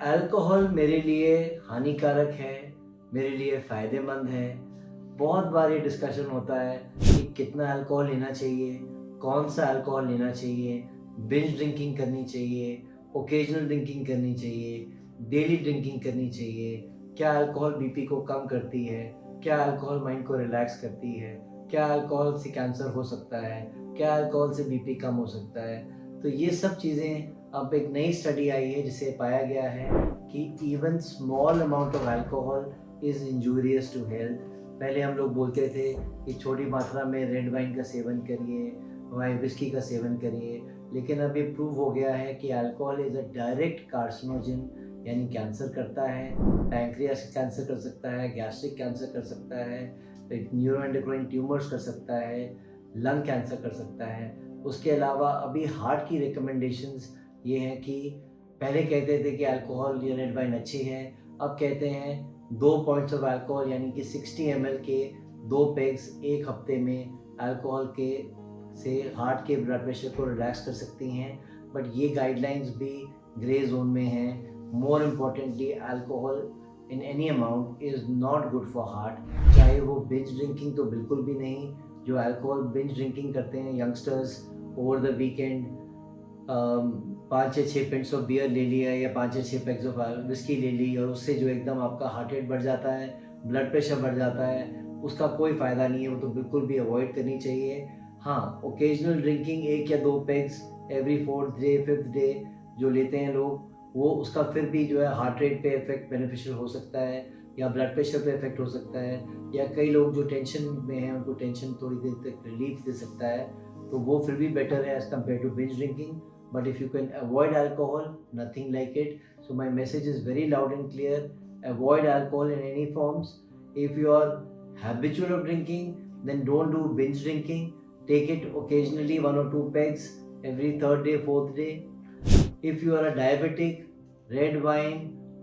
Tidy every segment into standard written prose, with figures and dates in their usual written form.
Alcohol मेरे लिए हानिकारक है, मेरे लिए फ़ायदेमंद है। बहुत बार ये डिस्कशन होता है कि कितना अल्कोहल लेना चाहिए, कौन सा अल्कोहल लेना चाहिए, बिंज ड्रिंकिंग करनी चाहिए, ओकेजनल ड्रिंकिंग करनी चाहिए, डेली ड्रिंकिंग करनी चाहिए, क्या अल्कोहल बीपी को कम करती है, क्या अल्कोहल माइंड को रिलैक्स करती है, क्या अल्कोहल से कैंसर हो सकता है, क्या अल्कोहल से बीपी कम हो सकता है। तो ये सब चीज़ें अब एक नई स्टडी आई है जिसे पाया गया है कि even small amount of alcohol is injurious to health. पहले हम लोग बोलते थे कि छोटी मात्रा में रेड वाइन का सेवन करिए, विस्की का सेवन करिए, लेकिन अब ये प्रूव हो गया है कि alcohol is a direct carcinogen, यानी कैंसर करता है, पैंक्रियास कैंसर कर सकता है, गैस्ट्रिक कैंसर कर सकता है, न्यूरोएंडोक्राइन ट्यूमर्स कर सकता है, लंग कैंसर कर सकता है। उसके अलावा अभी हार्ट की रिकमेंडेशंस ये हैं कि पहले कहते थे कि अल्कोहल या रेड वाइन अच्छी है, अब कहते हैं 2 पॉइंट्स ऑफ अल्कोहल यानी कि 60 ml के 2 पेग्स एक हफ्ते में अल्कोहल के से हार्ट के ब्लड प्रेशर को रिलैक्स कर सकती हैं। बट ये गाइडलाइंस भी ग्रे जोन में हैं। More importantly alcohol in any amount is not good for heart, चाहे वो बिंज ड्रिंकिंग तो बिल्कुल भी नहीं। जो अल्कोहल बिंज ड्रिंकिंग करते हैं यंगस्टर्स ओवर द वीकेंड, 5 या 6 पिंट्स ऑफ बियर ले लिया या 5 या 6 पैक्स ऑफ विस्की ले ली और उससे जो एकदम आपका हार्ट रेट बढ़ जाता है, ब्लड प्रेशर बढ़ जाता है, उसका कोई फ़ायदा नहीं है। वो तो बिल्कुल भी अवॉइड करनी चाहिए। हाँ, ओकेजनल ड्रिंकिंग 1 या 2 PACS every 4th day 5th day जो लेते हैं लोग, वो उसका फिर भी जो है हार्ट रेट पे इफेक्ट बेनिफिशियल हो सकता है या ब्लड प्रेशर पे इफेक्ट हो सकता है, या कई लोग जो टेंशन में हैं उनको टेंशन थोड़ी देर तक रिलीफ दे सकता है, तो वो फिर भी बेटर है as compare to binge drinking. But if you can avoid alcohol, nothing like it. So my message is very loud and clear. Avoid alcohol in any forms. If you are habitual of drinking, then don't do binge drinking. Take it occasionally, 1 or 2 pegs every 3rd day, 4th day. If you are a diabetic, red wine,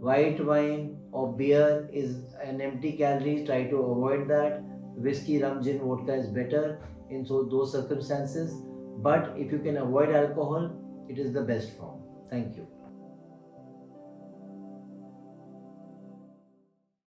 white wine or beer is an empty calories. Try to avoid that. Whiskey, rum, gin, vodka is better in those circumstances. But if you can avoid alcohol, it is the best form. Thank you.